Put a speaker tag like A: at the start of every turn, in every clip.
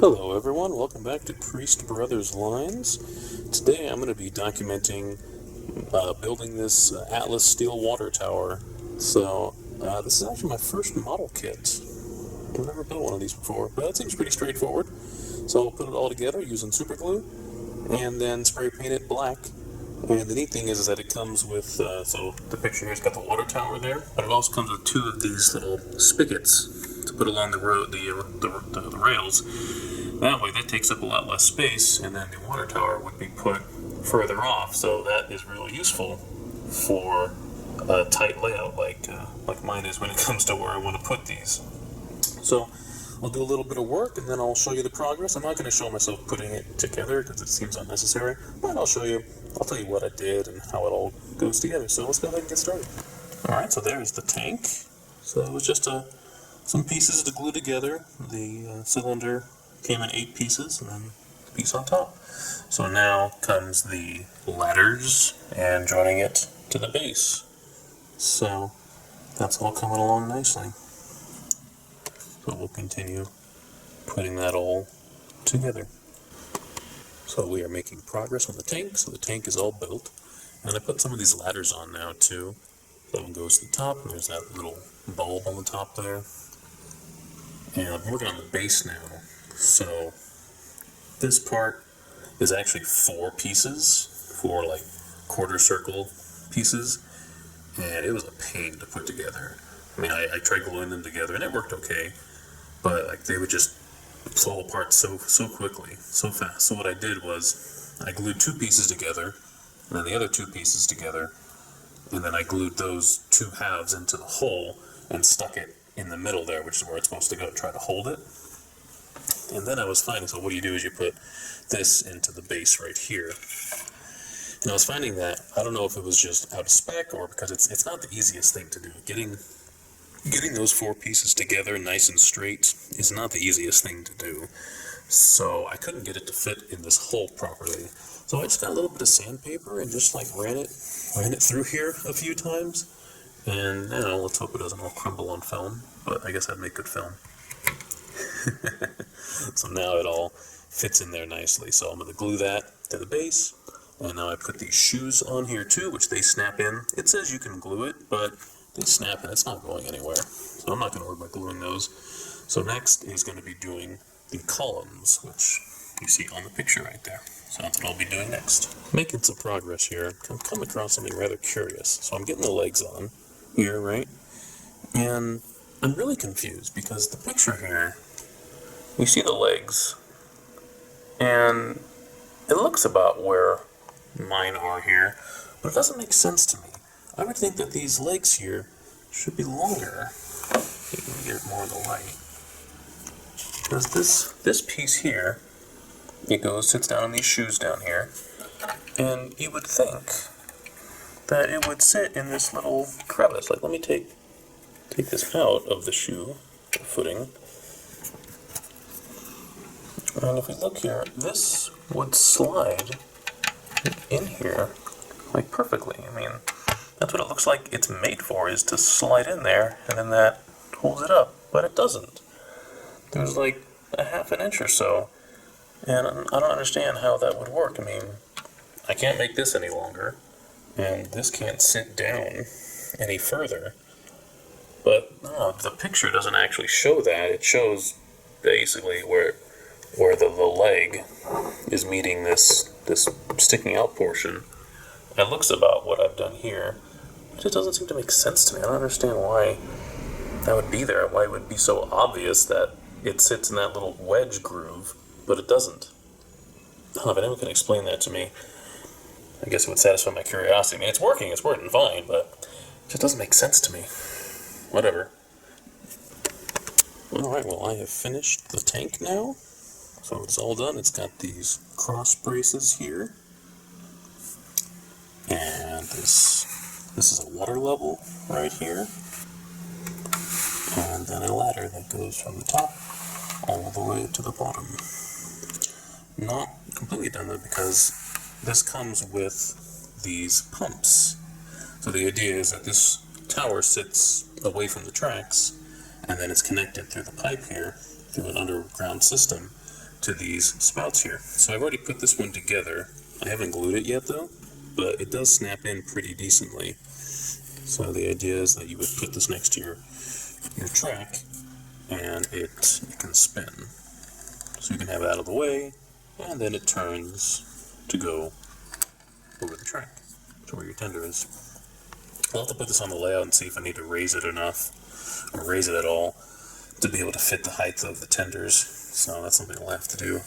A: Hello everyone, welcome back to Priest Brothers Lines. Today I'm going to be documenting building this Atlas steel water tower. This is actually my first model kit. I've never built one of these before, but it seems pretty straightforward. So I'll put it all together using super glue and then spray paint it black. And the neat thing is that it comes with, so the picture here's got the water tower there, but it also comes with two of these little spigots to put along the road, the rails. That way, that takes up a lot less space, and then the water tower would be put further off. So that is really useful for a tight layout like mine is when it comes to where I want to put these. So I'll do a little bit of work, and then I'll show you the progress. I'm not going to show myself putting it together because it seems unnecessary, but I'll tell you what I did and how it all goes together. So let's go ahead and get started. All right, so there's the tank. So it was just some pieces to glue together. The cylinder came in 8 pieces and then a piece on top. So now comes the ladders and joining it to the base. So that's all coming along nicely. So we'll continue putting that all together. So we are making progress on the tank. So the tank is all built. And I put some of these ladders on now too. That one goes to the top, and there's that little bulb on the top there. And I'm working on the base now. So this part is actually 4 pieces, 4 like quarter circle pieces, and it was a pain to put together. I mean, I tried gluing them together and it worked okay, but like they would just fall apart so quickly, so fast. So what I did was I glued 2 pieces together, and then the other 2 pieces together, and then I glued those 2 halves into the hole and stuck it in the middle there, which is where it's supposed to go, to try to hold it. And then I was finding, so what you do is you put this into the base right here. And I was finding that, I don't know if it was just out of spec or because it's not the easiest thing to do. Getting those 4 pieces together nice and straight is not the easiest thing to do. So I couldn't get it to fit in this hole properly. So I just got a little bit of sandpaper and just like ran it through here a few times. And now let's hope it doesn't all crumble on film, but I guess I'd make good film. So now it all fits in there nicely. So I'm going to glue that to the base, and now I put these shoes on here too, which they snap in. It says you can glue it, but they snap and it's not going anywhere. So I'm not going to worry about gluing those. So next is going to be doing the columns, which you see on the picture right there. So that's what I'll be doing next. Making some progress here. I've come across something rather curious. So I'm getting the legs on here, right? And I'm really confused because the picture here, you see the legs, and it looks about where mine are here, but it doesn't make sense to me. I would think that these legs here should be longer. You can get more of the light. Because this piece here, sits down on these shoes down here, and you would think that it would sit in this little crevice. Like, let me take this out of the shoe, the footing. And if we look here, this would slide in here, like perfectly. I mean, that's what it looks like it's made for, is to slide in there, and then that holds it up. But it doesn't. There's like a ½ inch or so, and I don't understand how that would work. I mean, I can't make this any longer, and this can't sit down any further. But no, the picture doesn't actually show that. It shows basically where the leg is meeting this sticking out portion. It looks about what I've done here. It just doesn't seem to make sense to me. I don't understand why that would be there, why it would be so obvious that it sits in that little wedge groove, but it doesn't. I don't know if anyone can explain that to me. I guess it would satisfy my curiosity. I mean, it's working fine, but it just doesn't make sense to me. Whatever. Alright, well, I have finished the tank now. So it's all done. It's got these cross braces here. And this is a water level right here. And then a ladder that goes from the top all the way to the bottom. Not completely done though, because this comes with these pumps. So the idea is that this tower sits away from the tracks, and then it's connected through the pipe here, through an underground system, to these spouts here. So I've already put this one together. I haven't glued it yet though, but it does snap in pretty decently. So the idea is that you would put this next to your track, and it can spin. So you can have it out of the way, and then it turns to go over the track to where your tender is. I'll have to put this on the layout and see if I need to raise it enough, or raise it at all, to be able to fit the height of the tenders. So that's something I'll have to do.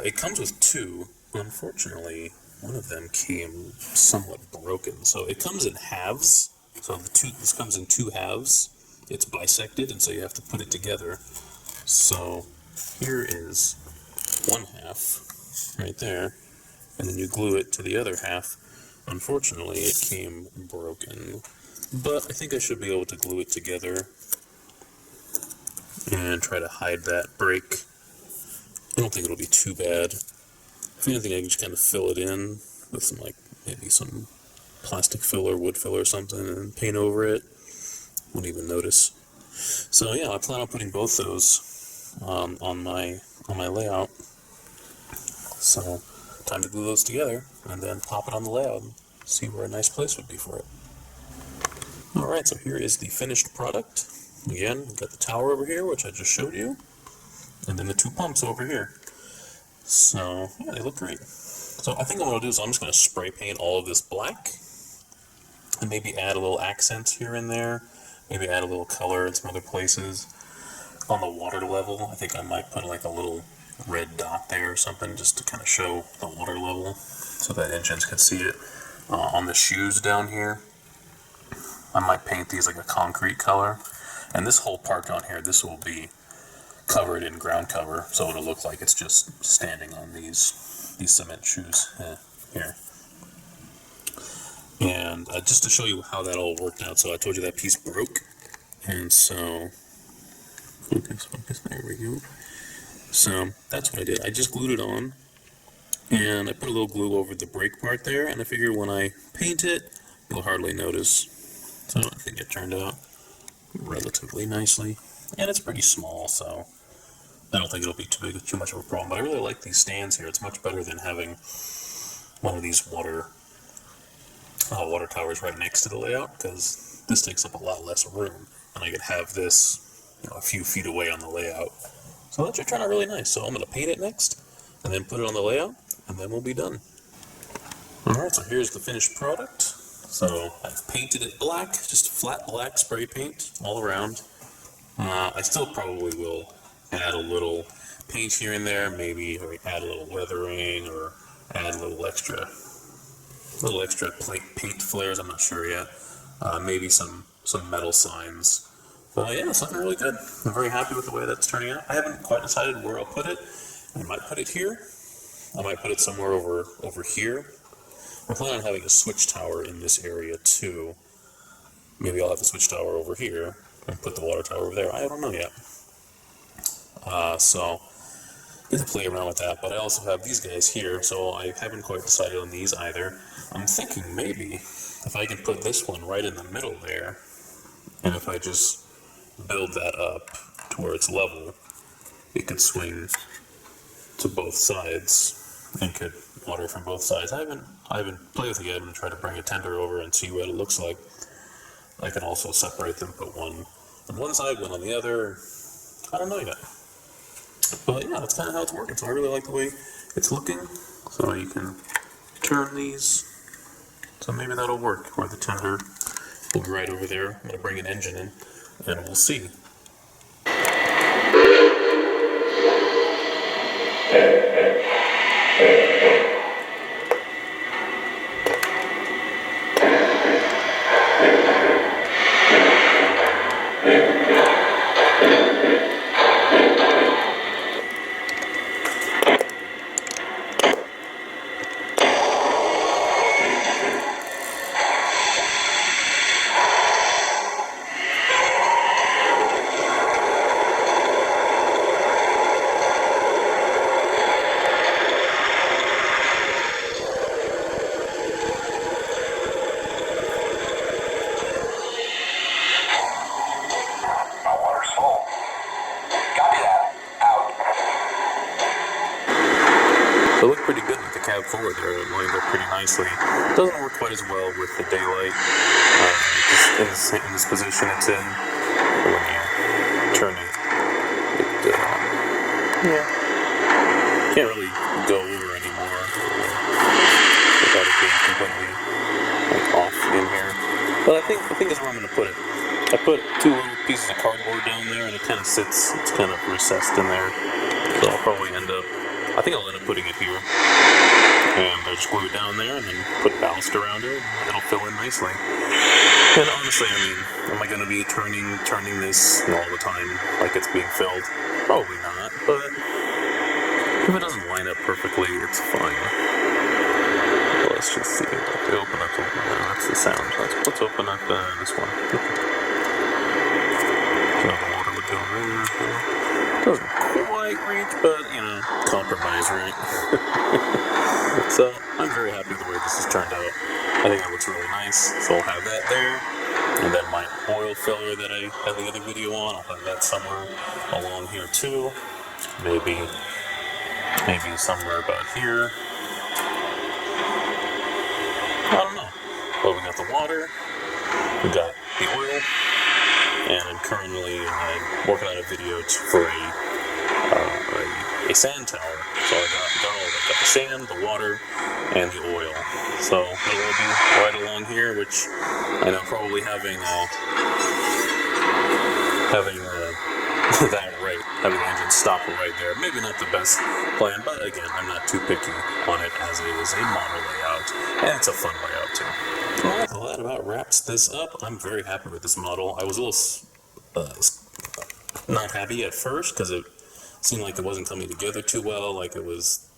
A: It comes with two. Unfortunately, one of them came somewhat broken. So it comes in halves. So this comes in two halves. It's bisected, and so you have to put it together. So here is one half right there, and then you glue it to the other half. Unfortunately, it came broken, but I think I should be able to glue it together and try to hide that break. I don't think it'll be too bad. If anything, I can just kind of fill it in with some, maybe some plastic filler, wood filler or something, and paint over it. Won't even notice. So yeah, I plan on putting both those on my layout. So time to glue those together and then pop it on the layout and see where a nice place would be for it. Alright, so here is the finished product. Again, we've got the tower over here, which I just showed you, and then the two pumps over here. So yeah, they look great. So I think what I'm going to do is I'm just going to spray paint all of this black and maybe add a little accent here and there. Maybe add a little color in some other places. On the water level, I think I might put like a little red dot there or something just to kind of show the water level so that engines can see it. On the shoes down here, I might paint these like a concrete color. And this whole part down here, this will be covered in ground cover, so it'll look like it's just standing on these cement shoes here. And just to show you how that all worked out, so I told you that piece broke, and so focus, there we go. So that's what I did. I just glued it on, and I put a little glue over the brake part there, and I figure when I paint it, you'll hardly notice. So I think it turned out relatively nicely, and it's pretty small, so I don't think it'll be too much of a problem. But I really like these stands here. It's much better than having one of these water towers right next to the layout, because this takes up a lot less room, and I could have this a few feet away on the layout. So that should turn out really nice. So I'm going to paint it next, and then put it on the layout, and then we'll be done. Alright, so here's the finished product. So I've painted it black, just flat black spray paint all around. I still probably will add a little paint here and there, maybe add a little weathering, or add a little extra paint flares, I'm not sure yet. Maybe some metal signs. But yeah, it's looking really good. I'm very happy with the way that's turning out. I haven't quite decided where I'll put it. I might put it here. I might put it somewhere over here. I'm planning on having a switch tower in this area too. Maybe I'll have the switch tower over here and put the water tower over there. I don't know yet. So get to play around with that. But I also have these guys here, so I haven't quite decided on these either. I'm thinking maybe if I can put this one right in the middle there, and if I just build that up to where it's level, it could swing to both sides and could water from both sides. I haven't played with it yet. I'm going to try to bring a tender over and see what it looks like. I can also separate them, put one on one side, one on the other. I don't know yet. But yeah, that's kind of how it's working. So I really like the way it's looking. So you can turn these. So maybe that'll work, where the tender will be right over there. I'm going to bring an engine in, and we'll see. So it looked pretty good with the cab forward there. It lined up pretty nicely. It doesn't work quite as well with the daylight. Just in this position it's in. When you turn it, can't really go over anymore without it being completely off in here. But I think is where I'm going to put it. I put 2 little pieces of cardboard down there, and it kind of sits. It's kind of recessed in there. So I'll probably end up. I think I'll end up putting it here, and I just glue it down there, and then put ballast around it. And it'll fill in nicely. And honestly, I mean, am I going to be turning this all the time like it's being filled? Probably not. But if it doesn't line up perfectly, it's fine. Well, let's just see. Let's open up. That's the sound. Let's open up this one. So the water would go there. Doesn't quite reach, but compromise, right? So I'm very happy with the way this has turned out. I think it looks really nice. So I'll have that there, and then my oil filler that I had the other video on, I'll have that somewhere along here too. Maybe somewhere about here. I don't know. But we got the water, we got the oil, and I'm currently working on a video for a sand tower. So I got the sand, the water, and the oil. So it will be right along here, which I know probably having that right, having the engine stop right there, maybe not the best plan, but again, I'm not too picky on it as it is a model layout, and it's a fun layout too. Well, that about wraps this up. I'm very happy with this model. I was a little not happy at first because it seemed like it wasn't coming together too well, like it was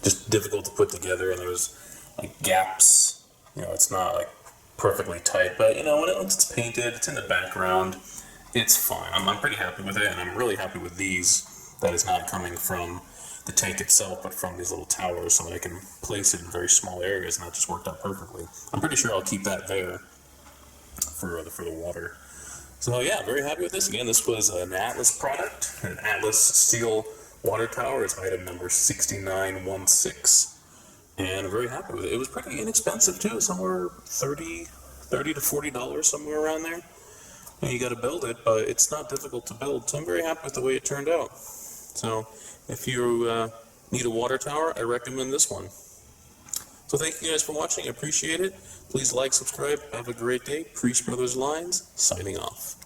A: just difficult to put together, and there was like gaps. It's not like perfectly tight, but when it's painted, it's in the background, it's fine. I'm pretty happy with it, and I'm really happy with these, that it's not coming from the tank itself, but from these little towers, so that I can place it in very small areas, and that just worked out perfectly. I'm pretty sure I'll keep that there for the water. So yeah, very happy with this. Again, this was an Atlas product, an Atlas steel water tower. It's item number 6916. And I'm very happy with it. It was pretty inexpensive too, somewhere $30 to $40, somewhere around there. And you got to build it, but it's not difficult to build. So I'm very happy with the way it turned out. So if you need a water tower, I recommend this one. So thank you guys for watching. I appreciate it. Please like, subscribe. Have a great day. Priest Brothers Lines, signing off.